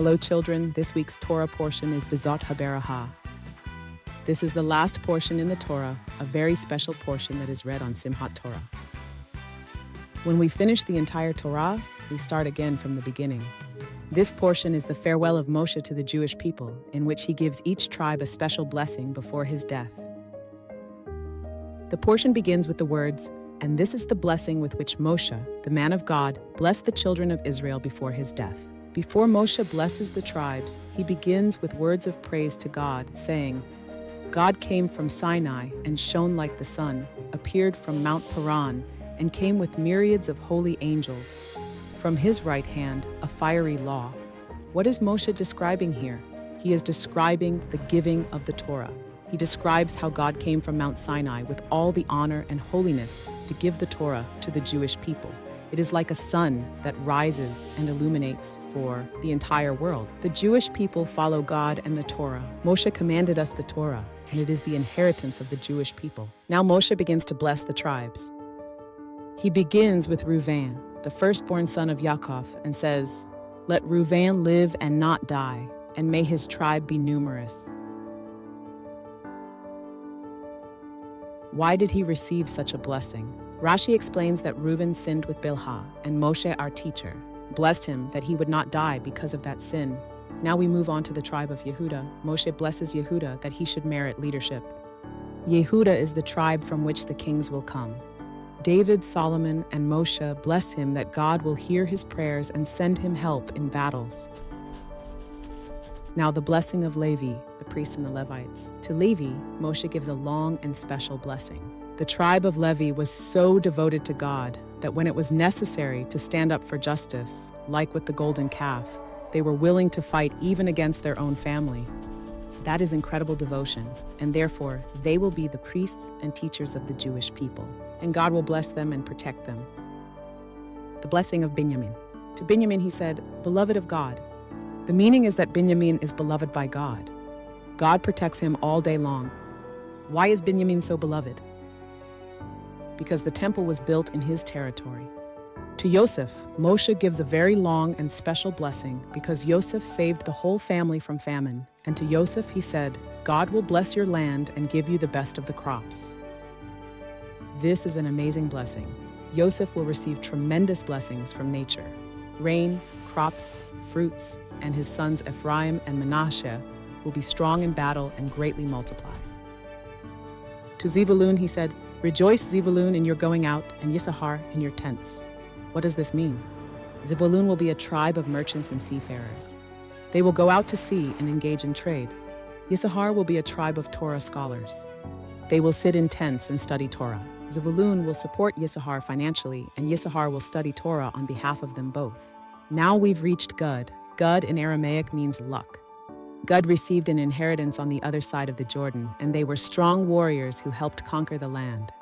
Hello children, this week's Torah portion is Vezot Habracha. This is the last portion in the Torah, a very special portion that is read on Simchat Torah. When we finish the entire Torah, we start again from the beginning. This portion is the farewell of Moshe to the Jewish people, in which he gives each tribe a special blessing before his death. The portion begins with the words, "And this is the blessing with which Moshe, the man of God, blessed the children of Israel before his death." Before Moshe blesses the tribes, he begins with words of praise to God, saying, "God came from Sinai and shone like the sun, appeared from Mount Paran, and came with myriads of holy angels. From his right hand, a fiery law." What is Moshe describing here? He is describing the giving of the Torah. He describes how God came from Mount Sinai with all the honor and holiness to give the Torah to the Jewish people. It is like a sun that rises and illuminates for the entire world. The Jewish people follow God and the Torah. Moshe commanded us the Torah, and it is the inheritance of the Jewish people. Now Moshe begins to bless the tribes. He begins with Reuven, the firstborn son of Yaakov, and says, "Let Reuven live and not die, and may his tribe be numerous." Why did he receive such a blessing? Rashi explains that Reuven sinned with Bilhah, and Moshe, our teacher, blessed him that he would not die because of that sin. Now we move on to the tribe of Yehuda. Moshe blesses Yehuda that he should merit leadership. Yehuda is the tribe from which the kings will come. David, Solomon, and Moshe bless him that God will hear his prayers and send him help in battles. Now the blessing of Levi, the priests and the Levites. To Levi, Moshe gives a long and special blessing. The tribe of Levi was so devoted to God that when it was necessary to stand up for justice, like with the golden calf, they were willing to fight even against their own family. That is incredible devotion, and therefore they will be the priests and teachers of the Jewish people, and God will bless them and protect them. The blessing of Binyamin. To Binyamin he said, "Beloved of God." The meaning is that Binyamin is beloved by God. God protects him all day long. Why is Binyamin so beloved? Because the temple was built in his territory. To Yosef, Moshe gives a very long and special blessing because Yosef saved the whole family from famine. And to Yosef he said, "God will bless your land and give you the best of the crops." This is an amazing blessing. Yosef will receive tremendous blessings from nature. Rain, crops, fruits, and his sons Ephraim and Manasseh will be strong in battle and greatly multiply. To Zevulun he said, "Rejoice, Zevulun, in your going out, and Yissachar in your tents." What does this mean? Zevulun will be a tribe of merchants and seafarers. They will go out to sea and engage in trade. Yissachar will be a tribe of Torah scholars. They will sit in tents and study Torah. Zevulun will support Yissachar financially, and Yissachar will study Torah on behalf of them both. Now we've reached Gad. Gad in Aramaic means luck. Gad received an inheritance on the other side of the Jordan, and they were strong warriors who helped conquer the land.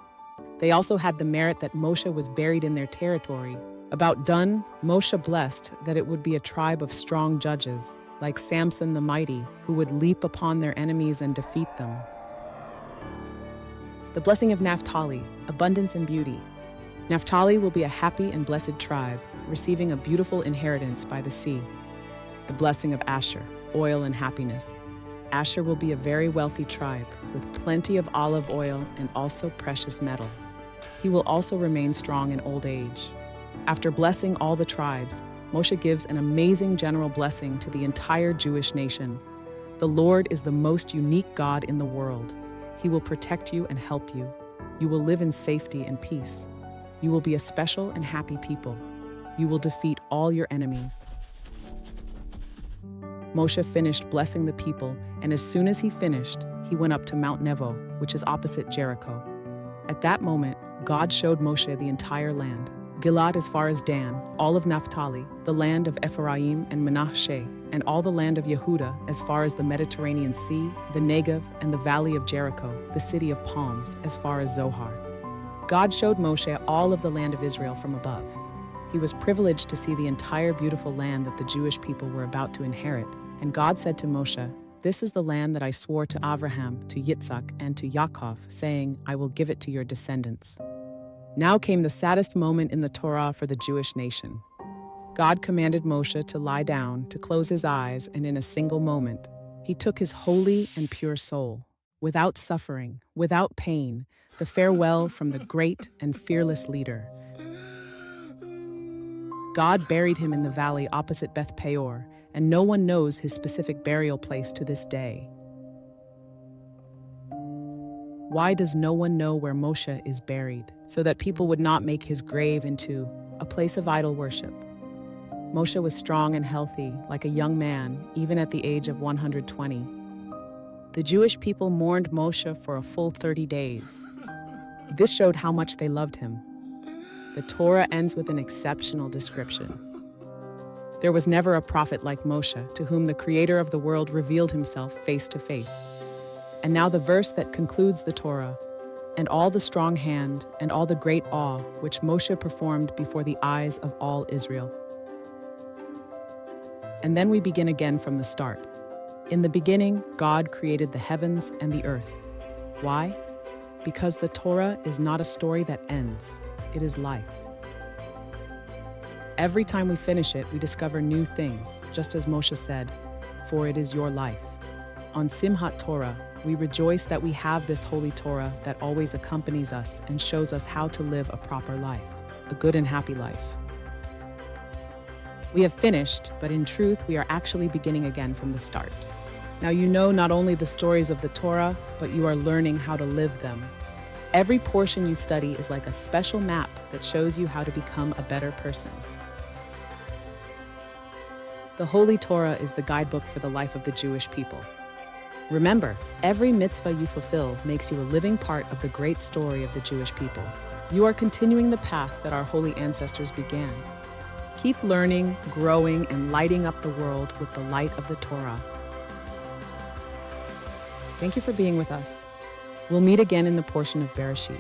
They also had the merit that Moshe was buried in their territory. About done, Moshe blessed that it would be a tribe of strong judges, like Samson the mighty, who would leap upon their enemies and defeat them. The blessing of Naphtali, abundance and beauty. Naphtali will be a happy and blessed tribe, receiving a beautiful inheritance by the sea. The blessing of Asher, oil and happiness. Asher will be a very wealthy tribe, with plenty of olive oil and also precious metals. He will also remain strong in old age. After blessing all the tribes, Moshe gives an amazing general blessing to the entire Jewish nation. The Lord is the most unique God in the world. He will protect you and help you. You will live in safety and peace. You will be a special and happy people. You will defeat all your enemies. Moshe finished blessing the people, and as soon as he finished, he went up to Mount Nebo, which is opposite Jericho. At that moment, God showed Moshe the entire land, Gilad as far as Dan, all of Naphtali, the land of Ephraim and Manasseh, and all the land of Yehuda as far as the Mediterranean Sea, the Negev, and the valley of Jericho, the city of palms, as far as Zohar. God showed Moshe all of the land of Israel from above. He was privileged to see the entire beautiful land that the Jewish people were about to inherit. And God said to Moshe, "This is the land that I swore to Abraham, to Yitzhak, and to Yaakov, saying, I will give it to your descendants." Now came the saddest moment in the Torah for the Jewish nation. God commanded Moshe to lie down, to close his eyes, and in a single moment, he took his holy and pure soul, without suffering, without pain, the farewell from the great and fearless leader. God buried him in the valley opposite Beth Peor, and no one knows his specific burial place to this day. Why does no one know where Moshe is buried? So that people would not make his grave into a place of idol worship. Moshe was strong and healthy, like a young man, even at the age of 120. The Jewish people mourned Moshe for a full 30 days. This showed how much they loved him. The Torah ends with an exceptional description. There was never a prophet like Moshe, to whom the Creator of the world revealed himself face to face. And now the verse that concludes the Torah, and all the strong hand and all the great awe which Moshe performed before the eyes of all Israel. And then we begin again from the start. In the beginning, God created the heavens and the earth. Why? Because the Torah is not a story that ends, it is life. Every time we finish it, we discover new things, just as Moshe said, "For it is your life." On Simchat Torah, we rejoice that we have this holy Torah that always accompanies us and shows us how to live a proper life, a good and happy life. We have finished, but in truth, we are actually beginning again from the start. Now you know not only the stories of the Torah, but you are learning how to live them. Every portion you study is like a special map that shows you how to become a better person. The Holy Torah is the guidebook for the life of the Jewish people. Remember, every mitzvah you fulfill makes you a living part of the great story of the Jewish people. You are continuing the path that our holy ancestors began. Keep learning, growing, and lighting up the world with the light of the Torah. Thank you for being with us. We'll meet again in the portion of Bereshit.